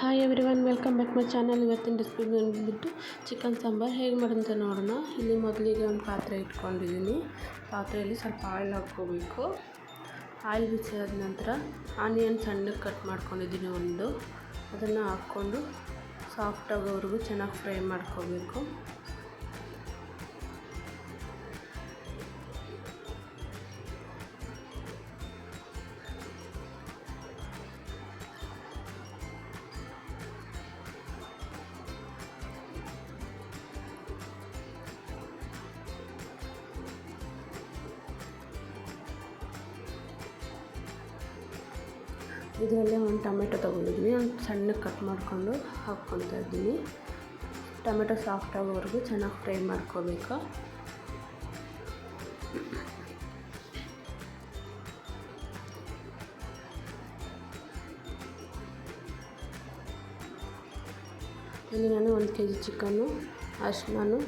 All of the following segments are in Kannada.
Hi everyone, welcome back my channel. ಇವತ್ತಿನ ರೆಸಿಪಿ ಬಂದುಬಿಟ್ಟು ಚಿಕನ್ ಸಾಂಬಾರು ಹೇಗೆ ಮಾಡೋದಂತ ನೋಡೋಣ. ಇಲ್ಲಿ ಮೊದಲಿಗೆ ಒಂದು ಪಾತ್ರೆ ಇಟ್ಕೊಂಡಿದ್ದೀನಿ. ಪಾತ್ರೆಯಲ್ಲಿ ಸ್ವಲ್ಪ ಆಯಿಲ್ ಹಾಕ್ಕೋಬೇಕು. ಆಯಿಲ್ ಬಿಸಿಯಾದ ನಂತರ ಆನಿಯನ್ ಸಣ್ಣಗೆ ಕಟ್ ಮಾಡ್ಕೊಂಡಿದ್ದೀನಿ ಅದನ್ನು ಹಾಕ್ಕೊಂಡು ಸಾಫ್ಟ್ ಆಗೋವರೆಗೂ ಚೆನ್ನಾಗಿ ಫ್ರೈ ಮಾಡ್ಕೋಬೇಕು. ಇದರಲ್ಲೇ ಒಂದು ಟೊಮೆಟೊ ತೊಗೊಂಡಿದ್ದೀನಿ, ಒಂದು ಸಣ್ಣಗೆ ಕಟ್ ಮಾಡಿಕೊಂಡು ಹಾಕ್ಕೊತಾ ಇದ್ದೀನಿ. ಟೊಮೆಟೊ ಸಾಫ್ಟ್ ಆಗೋವರೆಗೂ ಚೆನ್ನಾಗಿ ಫ್ರೈ ಮಾಡ್ಕೋಬೇಕು. ಇಲ್ಲಿ ನಾನು 1 kg ಚಿಕನ್ನು ನಾನು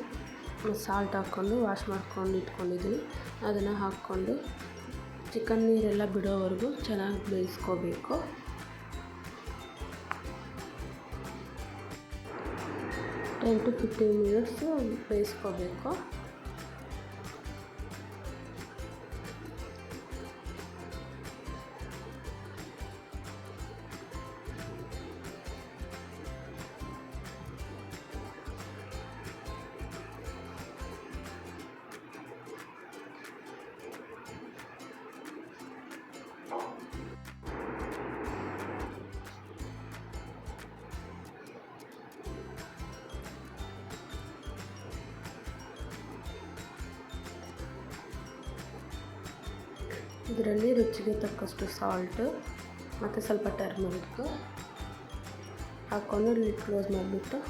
ಸಾಲ್ಟ್ ಹಾಕ್ಕೊಂಡು ವಾಶ್ ಮಾಡ್ಕೊಂಡು ಇಟ್ಕೊಂಡಿದ್ದೀನಿ. ಅದನ್ನು ಹಾಕ್ಕೊಂಡು ಚಿಕನ್ ನೀರೆಲ್ಲ ಬಿಡೋವರೆಗೂ ಚೆನ್ನಾಗಿ ಬೇಯಿಸ್ಕೋಬೇಕು. 10 to 15 ಮಿನಿಟ್ಸ್ ಬೇಯಿಸ್ಕೋಬೇಕು. ಇದರಲ್ಲಿ ರುಚಿಗೆ ತಕ್ಕಷ್ಟು ಸಾಲ್ಟು ಮತ್ತು ಸ್ವಲ್ಪ ಟರ್ಮರಿಕ್ ಹಾಕ್ಕೊಂಡು ಲಿಡ್ ಕ್ಲೋಸ್ ಮಾಡಿಬಿಟ್ಟು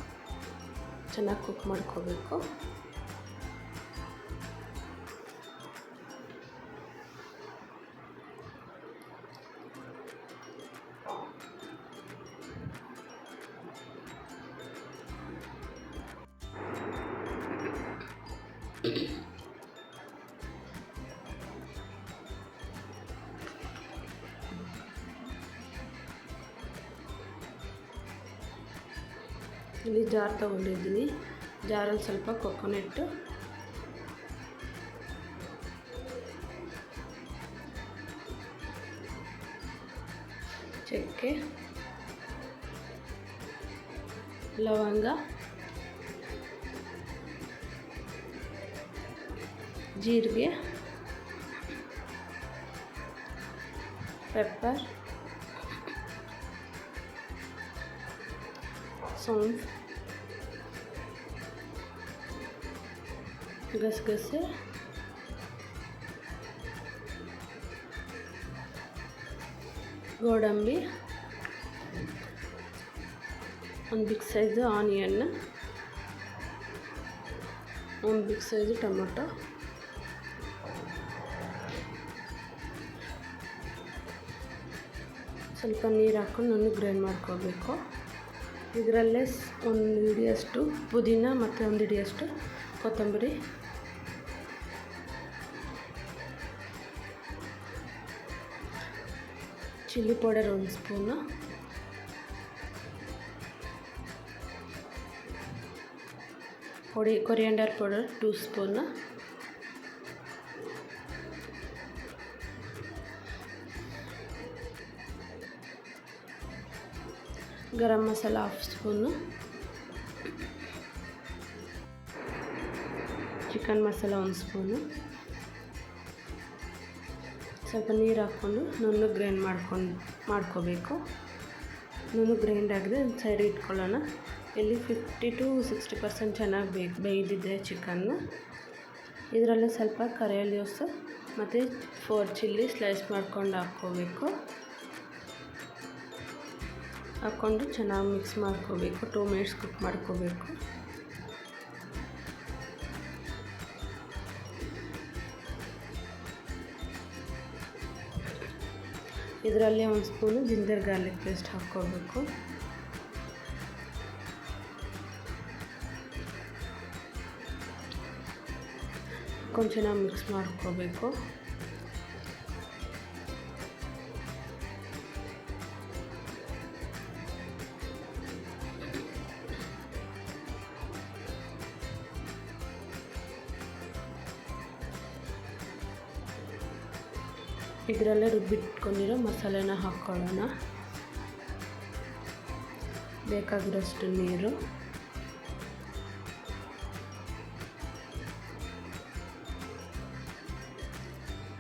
ಚೆನ್ನಾಗಿ ಕುಕ್ ಮಾಡ್ಕೋಬೇಕು. ಇಲ್ಲಿ ಜಾರ್ ತೊಗೊಂಡಿದ್ದೀನಿ. ಜಾರಲ್ಲಿ ಸ್ವಲ್ಪ ಕೊಕೊನೆಟ್ಟು, ಚಕ್ಕೆ, ಲವಂಗ, ಜೀರಿಗೆ, ಪೆಪ್ಪರ್, ಸೌಂಫ್, ಗಸಗಸೆ, ಗೋಡಂಬಿ, ಒಂದು ಬಿಗ್ ಸೈಜು ಆನಿಯನ್, ಒಂದು ಬಿಗ್ ಸೈಜು ಟೊಮೊಟೊ, ಸ್ವಲ್ಪ ನೀರು ಹಾಕ್ಕೊಂಡು ನಾನು ಗ್ರೈಂಡ್ ಮಾಡ್ಕೋಬೇಕು. ಇದರಲ್ಲೇ ಒಂದು ಹಿಡಿಯಷ್ಟು ಪುದೀನ ಮತ್ತು ಒಂದು ಹಿಡಿಯಷ್ಟು ಕೊತ್ತಂಬರಿ, chilli powder 1 spoon, coriander powder 2 spoon, garam masala 1/2 spoon, chicken masala 1 spoon, ಸ್ವಲ್ಪ ನೀರು ಹಾಕ್ಕೊಂಡು ನುಣ್ಣಗೆ ಗ್ರೈಂಡ್ ಮಾಡ್ಕೋಬೇಕು. ನುಣ್ಣಗೆ ಗ್ರೈಂಡ್ ಆಗಿದೆ ಒಂದು ಸೈಡ್ ಇಟ್ಕೊಳ್ಳೋಣ. ಇಲ್ಲಿ 50 to 60% ಚೆನ್ನಾಗಿ ಬೇಯ್ದಿದೆ ಚಿಕನ್ನು. ಇದರಲ್ಲೇ ಸ್ವಲ್ಪ ಕರಿ ಲೀವ್ಸು ಮತ್ತು 4 ಚಿಲ್ಲಿ ಸ್ಲೈಸ್ ಮಾಡ್ಕೊಂಡು ಹಾಕ್ಕೋಬೇಕು. ಹಾಕ್ಕೊಂಡು ಚೆನ್ನಾಗಿ ಮಿಕ್ಸ್ ಮಾಡ್ಕೋಬೇಕು. 2 ಮಿನಿಟ್ಸ್ ಕುಕ್ ಮಾಡ್ಕೋಬೇಕು. ಇದರಲ್ಲೇ 1 ಸ್ಪೂನು ಜಿಂಜರ್ ಗಾರ್ಲಿಕ್ ಪೇಸ್ಟ್ ಹಾಕ್ಕೋಬೇಕು. ಕೊಂಚ ಚೆನ್ನಾಗಿ ಮಿಕ್ಸ್ ಮಾಡ್ಕೋಬೇಕು. ಇದರಲ್ಲೇ ರುಬ್ಬಿಟ್ಕೊಂಡಿರೋ ಮಸಾಲೆನ ಹಾಕ್ಕೊಳ್ಳೋಣ. ಬೇಕಾಗಿರೋಷ್ಟು ನೀರು,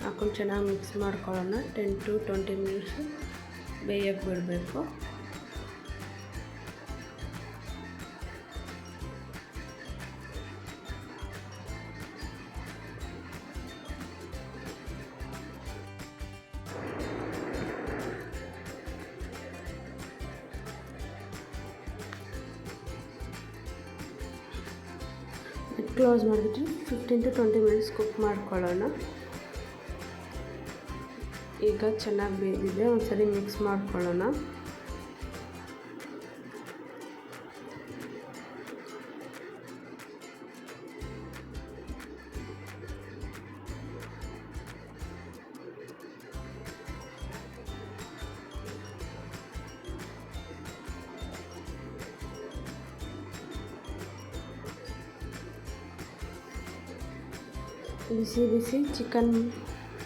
ಹಾಕೊಂಡು ಚೆನ್ನಾಗಿ ಮಿಕ್ಸ್ ಮಾಡ್ಕೊಳ್ಳೋಣ. 10 to 20 ಮಿನಿಟ್ಸು ಬೇಯಕ್ಕೆ ಬಿಡಬೇಕು. ಕ್ಲೋಸ್ ಮಾಡಿಬಿಟ್ಟು 15 to 20 ಮಿನಿಟ್ಸ್ ಕುಕ್ ಮಾಡ್ಕೊಳ್ಳೋಣ. ಈಗ ಚೆನ್ನಾಗಿ ಬೇಯಿದೆ, ಒಂದ್ಸರಿ ಮಿಕ್ಸ್ ಮಾಡ್ಕೊಳ್ಳೋಣ. ಬಿಸಿ ಬಿಸಿ ಚಿಕನ್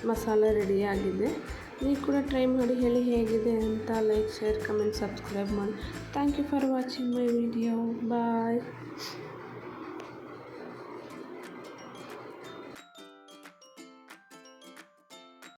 ಮಸಾಲ ರೆಡಿಯಾಗಿದೆ. ನೀವು ಕೂಡ ಟ್ರೈ ಮಾಡಿ ಹೇಳಿ ಹೇಗಿದೆ ಅಂತ. ಲೈಕ್, ಶೇರ್, ಕಮೆಂಟ್, ಸಬ್ಸ್ಕ್ರೈಬ್ ಮಾಡಿ. Thank you for watching my video. Bye.